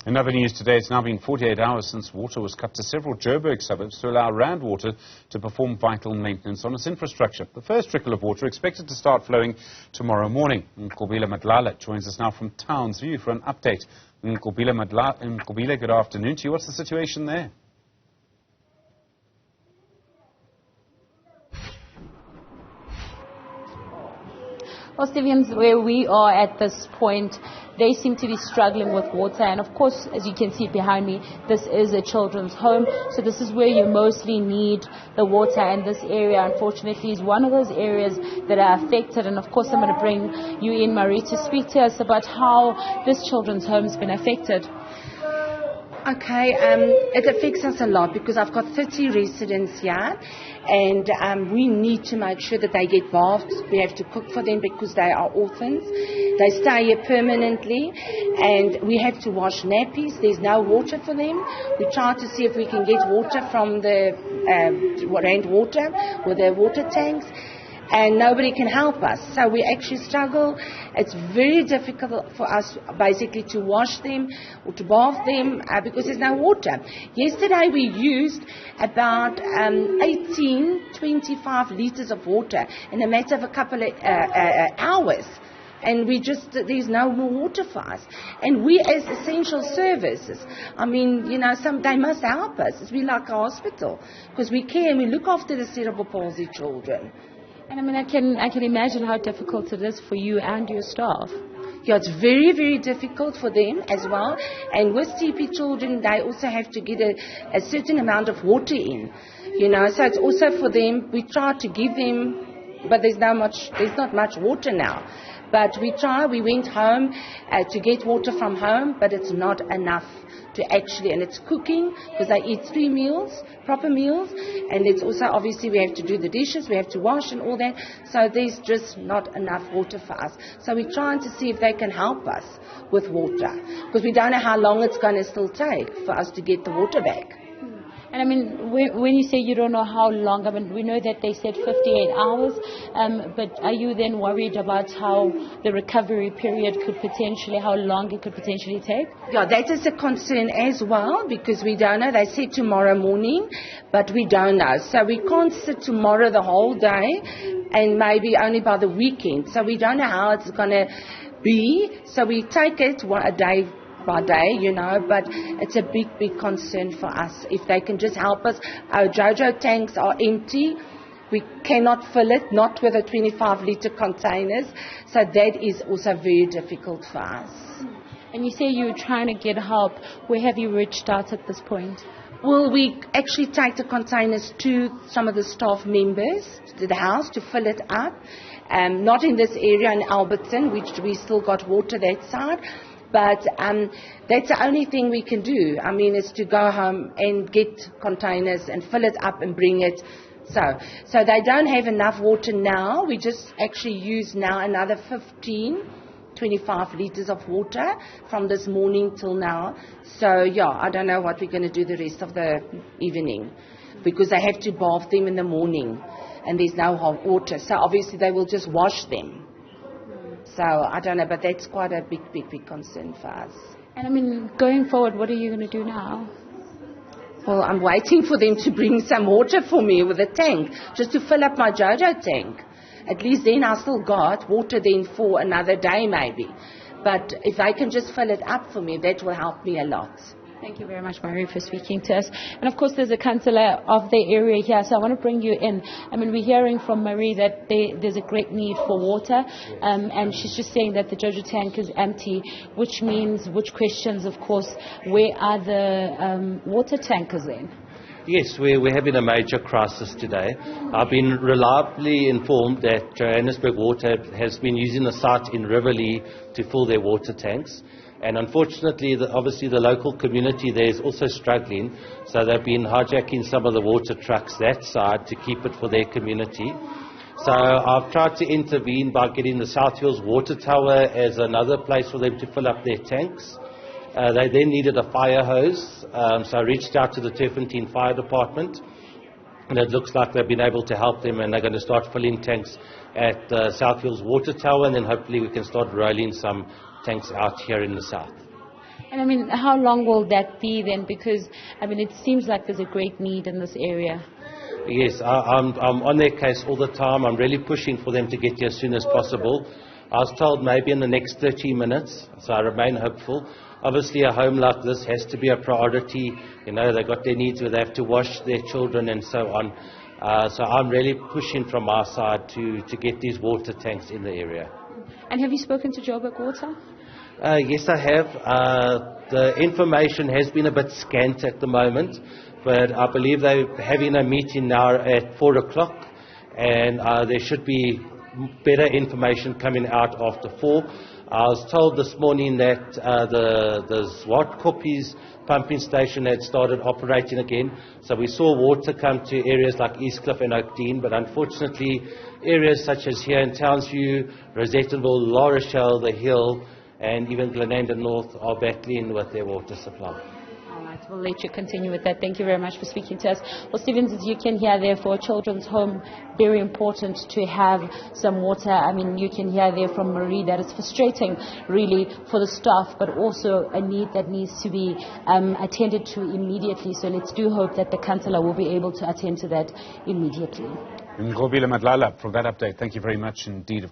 In other news today, it's now been 48 hours since water was cut to several Joburg suburbs to allow Rand Water to perform vital maintenance on its infrastructure. The first trickle of water expected to start flowing tomorrow morning. Nqobile Madlala joins us now from Townsview for an update. Nqobile Madlala, Nqobile, good afternoon to you. What's the situation there? Well, Stevens, where we are at this point, they seem to be struggling with water. And of course, as you can see behind me, this is a children's home. So this is where you mostly need the water. And this area, unfortunately, is one of those areas that are affected. And of course, I'm going to bring you in, Marie, to speak to us about how this children's home has been affected. Okay, it affects us a lot because I've got 30 residents here, and we need to make sure that they get bathed. We have to cook for them because they are orphans. They stay here permanently, and we have to wash nappies. There's no water for them. We try to see if we can get water from the Rand Water or the water tanks, and nobody can help us. So we actually struggle. It's very difficult for us basically to wash them or to bath them because there's no water. Yesterday we used about 25 litres of water in a matter of a couple of hours. And there's no more water for us. And we as essential services, I mean, you know, they must help us. It's like a hospital because we care and we look after the cerebral palsy children. And I mean, I can imagine how difficult it is for you and your staff. Yeah, it's very, very difficult for them as well. And with TP children, they also have to get a certain amount of water in, you know. So it's also for them. We try to give them, but there's not much water now. But we went home to get water from home, but it's not enough to actually, and it's cooking because they eat 3 meals, proper meals, and it's also obviously we have to do the dishes, we have to wash and all that, so there's just not enough water for us. So we're trying to see if they can help us with water because we don't know how long it's going to still take for us to get the water back. And I mean, when you say you don't know how long, I mean, we know that they said 58 hours, but are you then worried about how the recovery period could potentially, how long it could potentially take? Yeah, that is a concern as well because we don't know. They said tomorrow morning, but we don't know. So we can't sit tomorrow the whole day and maybe only by the weekend. So we don't know how it's going to be. So we take it a day by day, you know, but it's a big, big concern for us. If they can just help us, our JoJo tanks are empty. We cannot fill it, not with the 25-litre containers. So that is also very difficult for us. And you say you're trying to get help. Where have you reached out at this point? Well, we actually take the containers to some of the staff members to the house to fill it up. Not in this area in Alberton, which we still got water that side. But that's the only thing we can do. I mean, is to go home and get containers and fill it up and bring it. So they don't have enough water now. We just actually use now another 25 litres of water from this morning till now. So, yeah, I don't know what we're going to do the rest of the evening because they have to bath them in the morning and there's no hot water. So, obviously, they will just wash them. So, I don't know, but that's quite a big, big, big concern for us. And I mean, going forward, what are you going to do now? Well, I'm waiting for them to bring some water for me with a tank, just to fill up my JoJo tank. At least then I still got water then for another day maybe. But if they can just fill it up for me, that will help me a lot. Thank you very much, Marie, for speaking to us. And of course, there's a councillor of the area here, so I want to bring you in. I mean, we're hearing from Marie that there's a great need for water, and she's just saying that the JoJo tank is empty, which questions, of course, where are the water tankers then? Yes, we're having a major crisis today. I've been reliably informed that Johannesburg Water has been using the site in Riverlea to fill their water tanks. And unfortunately, obviously the local community there is also struggling, so they've been hijacking some of the water trucks that side to keep it for their community. So I've tried to intervene by getting the South Hills Water Tower as another place for them to fill up their tanks. They then needed a fire hose, so I reached out to the Turfentine Fire Department, and it looks like they've been able to help them, and they're going to start filling tanks at South Hills Water Tower, and then hopefully we can start rolling some tanks out here in the south. And I mean, how long will that be then? Because, I mean, it seems like there's a great need in this area. Yes, I'm on their case all the time. I'm really pushing for them to get here as soon as possible. I was told maybe in the next 30 minutes, so I remain hopeful. Obviously, a home like this has to be a priority. You know, they've got their needs where they have to wash their children and so on. So I'm really pushing from our side to get these water tanks in the area. And have you spoken to Joburg Water? Yes, I have. The information has been a bit scant at the moment, but I believe they're having a meeting now at 4 o'clock, and there should be better information coming out after 4. I was told this morning that the Zwartkopies pumping station had started operating again, so we saw water come to areas like Eastcliff and Oakdean, but unfortunately areas such as here in Townsview, Rosettenville, La Rochelle, The Hill, and even Glenanda North are battling with their water supply. All right, we'll let you continue with that. Thank you very much for speaking to us. Well, Stevens, as you can hear there, for a children's home, very important to have some water. I mean, you can hear there from Marie that it's frustrating, really, for the staff, but also a need that needs to be attended to immediately. So let's do hope that the councillor will be able to attend to that immediately. Nqobile Madlala for that update. Thank you very much indeed.